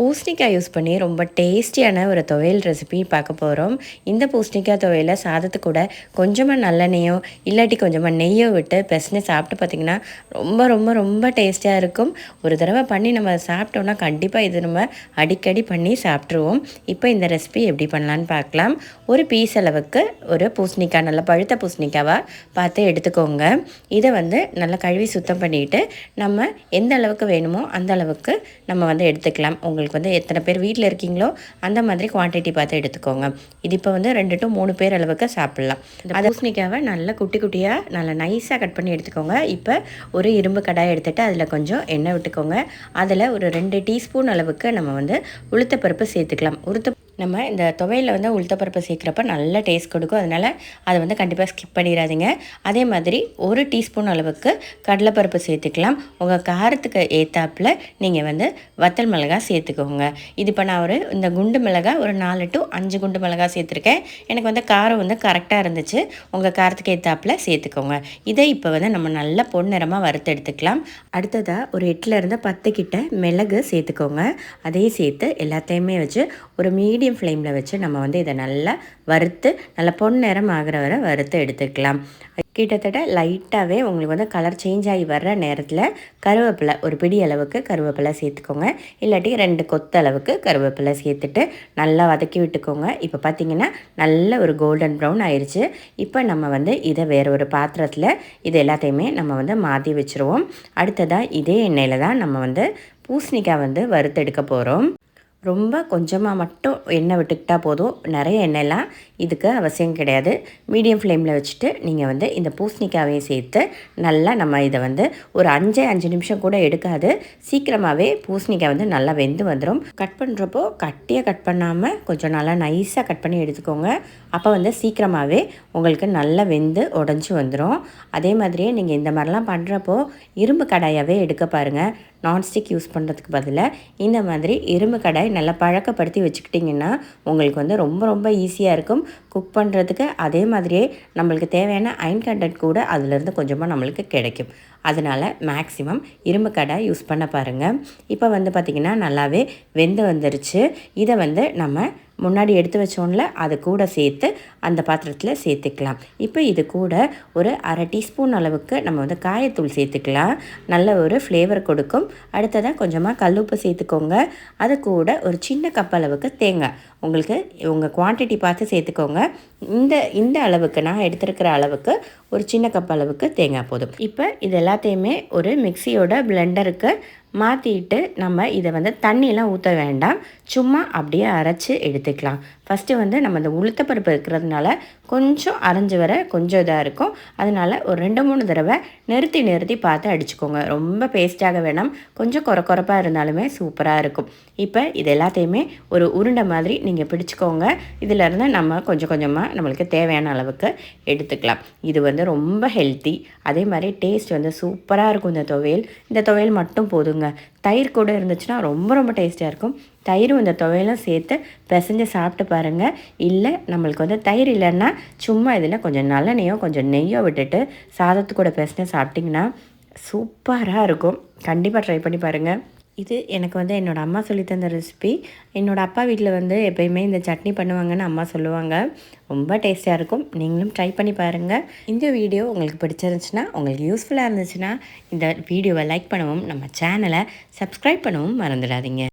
பூசணிக்காய் யூஸ் பண்ணி ரொம்ப டேஸ்டியான ஒரு துவையல் ரெசிபி பார்க்க போகிறோம். இந்த பூசணிக்காய் துவையலை சாதத்து கூட கொஞ்சமாக நல்லெண்ணெயோ இல்லாட்டி கொஞ்சமாக நெய்யோ விட்டு பெசஞ்சு சாப்பிட்டு பார்த்திங்கன்னா ரொம்ப ரொம்ப ரொம்ப டேஸ்டியாக இருக்கும். ஒரு தடவை பண்ணி நம்ம சாப்பிட்டோன்னா கண்டிப்பாக இது நம்ம அடிக்கடி பண்ணி சாப்பிட்ருவோம். இப்போ இந்த ரெசிபி எப்படி பண்ணலான்னு பார்க்கலாம். ஒரு பீஸ் அளவுக்கு ஒரு பூசணிக்காய், நல்லா பழுத்த பூசணிக்காவாக பார்த்து எடுத்துக்கோங்க. இதை நல்லா கழுவி சுத்தம் பண்ணிவிட்டு நம்ம எந்த அளவுக்கு வேணுமோ அந்த அளவுக்கு நம்ம எடுத்துக்கலாம். உங்களுக்கு எத்தனை பேர் வீட்டில் இருக்கீங்களோ அந்த மாதிரி குவான்டிட்டி பார்த்து எடுத்துக்கோங்க. இது இப்போ 2 to 3 பேர் அளவுக்கு சாப்பிட்லாம். அந்த பூசணிக்காவை நல்லா குட்டி குட்டியாக நல்லா நைஸாக கட் பண்ணி எடுத்துக்கோங்க. இப்போ ஒரு இரும்பு கடாயை எடுத்துகிட்டு அதில் கொஞ்சம் எண்ணெய் விட்டுக்கோங்க. அதில் ஒரு 2 டீஸ்பூன் அளவுக்கு நம்ம உளுத்தப்பருப்பு சேர்த்துக்கலாம். நம்ம இந்த துவையில் உளுத்தப்பருப்பு சேர்க்குறப்ப நல்ல டேஸ்ட் கொடுக்கும். அதனால் அதை கண்டிப்பாக ஸ்கிப் பண்ணிடாதீங்க. அதே மாதிரி 1 டீஸ்பூன் அளவுக்கு கடலைப்பருப்பு சேர்த்துக்கலாம். உங்கள் காரத்துக்கு ஏற்றாப்பில் நீங்கள் வத்தல் மிளகாய் சேர்த்துக்கோங்க. இது இப்போ நான் இந்த குண்டு மிளகாய் ஒரு 4 to 5 குண்டு மிளகாய் சேர்த்துருக்கேன். எனக்கு காரம் கரெக்டாக இருந்துச்சு. உங்கள் காரத்துக்கு ஏற்றாப்பில் சேர்த்துக்கோங்க. இதை இப்போ நம்ம நல்லா பொன்னிறமாக வறுத்து எடுத்துக்கலாம். அடுத்ததாக ஒரு 8லேருந்து 10 கிட்ட மிளகு சேர்த்துக்கோங்க. அதையும் சேர்த்து எல்லாத்தையுமே வச்சு ஒரு மீடியம் ஃப்ளேமில் வச்சு நம்ம இதை நல்லா வறுத்து நல்லா பொன்னிறம் ஆகிற வரை வறுத்து எடுத்துக்கலாம். கிட்டத்தட்ட லைட்டாகவே உங்களுக்கு கலர் சேஞ்ச் ஆகி வர்ற நேரத்தில் கருவேப்பிலை ஒரு பிடி அளவுக்கு கருவேப்பிலை சேர்த்துக்கோங்க. இல்லாட்டி 2 கொத்து அளவுக்கு கருவேப்பிலை சேர்த்துட்டு நல்லா வதக்கி விட்டுக்கோங்க. இப்போ பார்த்திங்கன்னா நல்ல ஒரு கோல்டன் ப்ரௌன் ஆயிடுச்சு. இப்போ நம்ம இதை வேறு ஒரு பாத்திரத்தில் இது எல்லாத்தையுமே நம்ம மாற்றி வச்சுருவோம். அடுத்ததாக இதே எண்ணெயில் தான் நம்ம பூசணிக்காய் வறுத்தெடுக்க போகிறோம். ரொம்ப கொஞ்சமாக மட்டும் எண்ணெய் விட்டுக்கிட்டால் போதும். நிறைய எண்ணெய்லாம் இதுக்கு அவசியம் கிடையாது. மீடியம் ஃப்ளேமில் வச்சுட்டு நீங்கள் இந்த பூசணிக்காவையும் சேர்த்து நல்லா நம்ம இதை ஒரு 5 நிமிஷம் கூட எடுக்காது. சீக்கிரமாகவே பூசணிக்காய் நல்லா வெந்து வந்துடும். கட் பண்ணுறப்போ கட்டியாக கட் பண்ணாமல் கொஞ்சம் நல்லா நைஸாக கட் பண்ணி எடுத்துக்கோங்க. அப்போ சீக்கிரமாகவே உங்களுக்கு நல்லா வெந்து உடஞ்சி வந்துடும். அதே மாதிரியே நீங்கள் இந்த மாதிரிலாம் பண்ணுறப்போ இரும்பு கடாயாகவே எடுக்க பாருங்கள். நான்ஸ்டிக் யூஸ் பண்ணுறதுக்கு பதிலாக இந்த மாதிரி இரும்பு கடாய் நல்லா பழக்கப்படுத்தி வச்சுக்கிட்டிங்கன்னா உங்களுக்கு ரொம்ப ரொம்ப ஈஸியாக இருக்கும் குக் பண்ணுறதுக்கு. அதே மாதிரியே நம்மளுக்கு தேவையான அயன் கண்டென்ட் கூட அதிலேருந்து கொஞ்சமாக நம்மளுக்கு கிடைக்கும். அதனால் மேக்ஸிமம் இரும்பு கடாய் யூஸ் பண்ண பாருங்கள். இப்போ பார்த்திங்கன்னா நல்லாவே வெந்து வந்துருச்சு. இதை நம்ம முன்னாடி எடுத்து வச்சோம்ல அது கூட சேர்த்து அந்த பாத்திரத்தில் சேர்த்துக்கலாம். இப்போ இது கூட ஒரு 1/2 டீஸ்பூன் அளவுக்கு நம்ம காயத்தூள் சேர்த்துக்கலாம். நல்ல ஒரு ஃப்ளேவர் கொடுக்கும். அடுத்ததாக கொஞ்சமாக கல்லுப்பு சேர்த்துக்கோங்க. அது கூட ஒரு சின்ன கப் அளவுக்கு தேங்காய், உங்களுக்கு உங்கள் குவான்டிட்டி பார்த்து சேர்த்துக்கோங்க. இந்த அளவுக்கு நான் எடுத்துருக்கிற அளவுக்கு ஒரு சின்ன கப் அளவுக்கு தேங்காய் போதும். இப்போ இது எல்லாத்தையுமே ஒரு மிக்சியோட பிளெண்டருக்கு மாற்றிட்டு நம்ம இதை தண்ணியெலாம் ஊற்ற வேண்டாம். சும்மா அப்படியே அரைச்சி எடுத்துக்கலாம். ஃபஸ்ட்டு நம்ம இந்த உளுத்தப்பருப்பு இருக்கிறதுனால கொஞ்சம் அரைஞ்சி வர கொஞ்சம் இதாக இருக்கும். அதனால் ஒரு 2-3 தடவை நிறுத்தி பார்த்து அடிச்சுக்கோங்க. ரொம்ப பேஸ்ட்டாக வேணாம், கொஞ்சம் குறப்பாக இருந்தாலுமே சூப்பராக இருக்கும். இப்போ இது எல்லாத்தையுமே ஒரு உருண்டை மாதிரி நீங்கள் பிடிச்சிக்கோங்க. இதிலேருந்து நம்ம கொஞ்சம் கொஞ்சமாக நம்மளுக்கு தேவையான அளவுக்கு எடுத்துக்கலாம். இது ரொம்ப ஹெல்த்தி. அதே மாதிரி டேஸ்ட் சூப்பராக இருக்கும். இந்த துவையல் மட்டும் போதுங்க. தயிர் கூட இருந்துச்சுன்னா ரொம்ப ரொம்ப டேஸ்டியாக இருக்கும். தயிரும் இந்த துவையலும் சேர்த்து பிசைஞ்சு சாப்பிட்டு பாருங்கள். இல்லை நம்மளுக்கு தயிர் இல்லைன்னா சும்மா இதில் கொஞ்சம் நல்லெண்ணெயோ கொஞ்சம் நெய்யோ விட்டுட்டு சாதத்து கூட பிசைஞ்சு சாப்பிட்டிங்கன்னா சூப்பராக இருக்கும். கண்டிப்பாக ட்ரை பண்ணி பாருங்கள். இது எனக்கு என்னோடய அம்மா சொல்லி தந்த ரெசிபி. என்னோடய அப்பா வீட்டில் எப்போயுமே இந்த சட்னி பண்ணுவாங்கன்னு அம்மா சொல்லுவாங்க. ரொம்ப டேஸ்டியாக இருக்கும். நீங்களும் ட்ரை பண்ணி பாருங்கள். இந்த வீடியோ உங்களுக்கு பிடிச்சிருந்துச்சுன்னா, உங்களுக்கு யூஸ்ஃபுல்லாக இருந்துச்சுன்னா இந்த வீடியோவை லைக் பண்ணவும் நம்ம சேனலை சப்ஸ்கிரைப் பண்ணவும் மறந்துடாதீங்க.